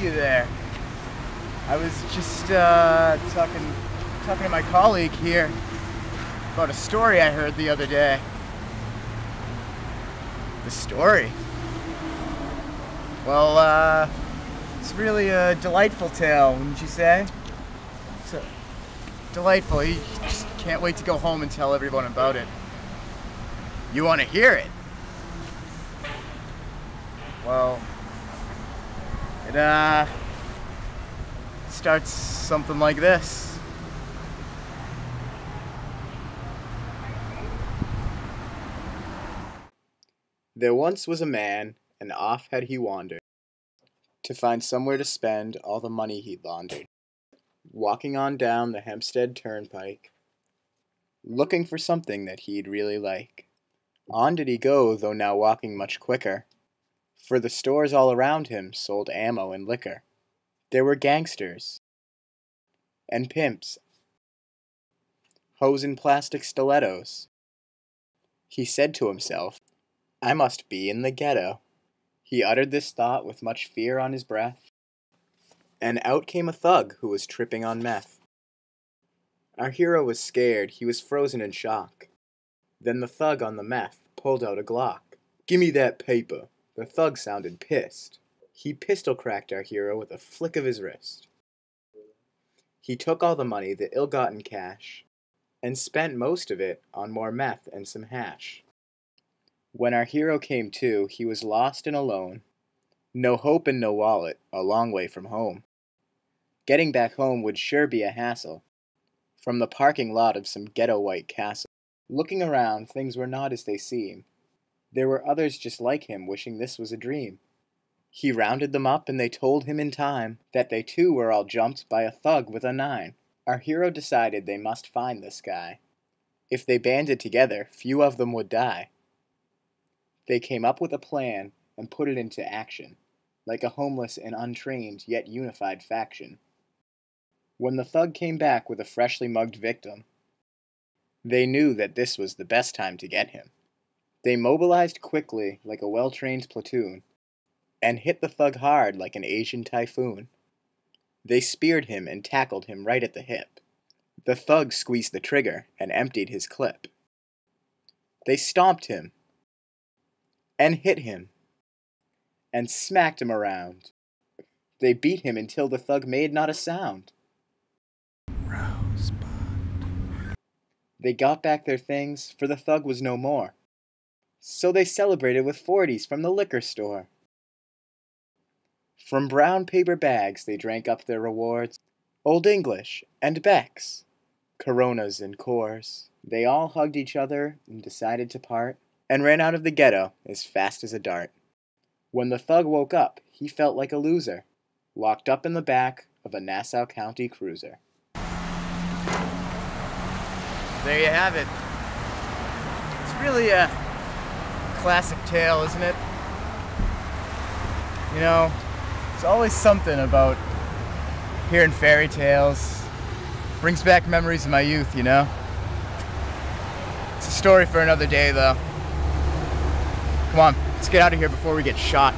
you there. I was just talking to my colleague here about a story I heard the other day. The story? Well, it's really a delightful tale, wouldn't you say? It's delightful. You just can't wait to go home and tell everyone about it. You want to hear it? Well, it starts something like this. There once was a man, and off had he wandered, to find somewhere to spend all the money he'd laundered. Walking on down the Hempstead Turnpike, looking for something that he'd really like. On did he go, though now walking much quicker, for the stores all around him sold ammo and liquor. There were gangsters and pimps, hoes in plastic stilettos. He said to himself, I must be in the ghetto. He uttered this thought with much fear on his breath, and out came a thug who was tripping on meth. Our hero was scared, he was frozen in shock. Then the thug on the meth pulled out a Glock. Gimme that paper. The thug sounded pissed. He pistol-cracked our hero with a flick of his wrist. He took all the money, the ill-gotten cash, and spent most of it on more meth and some hash. When our hero came to, he was lost and alone. No hope and no wallet, a long way from home. Getting back home would sure be a hassle, from the parking lot of some ghetto white castle. Looking around, things were not as they seem. There were others just like him, wishing this was a dream. He rounded them up, and they told him in time that they too were all jumped by a thug with a 9. Our hero decided they must find this guy. If they banded together, few of them would die. They came up with a plan and put it into action, like a homeless and untrained yet unified faction. When the thug came back with a freshly mugged victim, they knew that this was the best time to get him. They mobilized quickly like a well-trained platoon, and hit the thug hard like an Asian typhoon. They speared him and tackled him right at the hip. The thug squeezed the trigger and emptied his clip. They stomped him, and hit him, and smacked him around. They beat him until the thug made not a sound. Rosebud. They got back their things, for the thug was no more. So they celebrated with 40s from the liquor store. From brown paper bags they drank up their rewards, Old English and Beck's, Coronas and Coors. They all hugged each other and decided to part, and ran out of the ghetto as fast as a dart. When the thug woke up, he felt like a loser, locked up in the back of a Nassau County cruiser. There you have it. It's really a classic tale, isn't it? You know, there's always something about hearing fairy tales. Brings back memories of my youth, you know? It's a story for another day, though. Come on, let's get out of here before we get shot.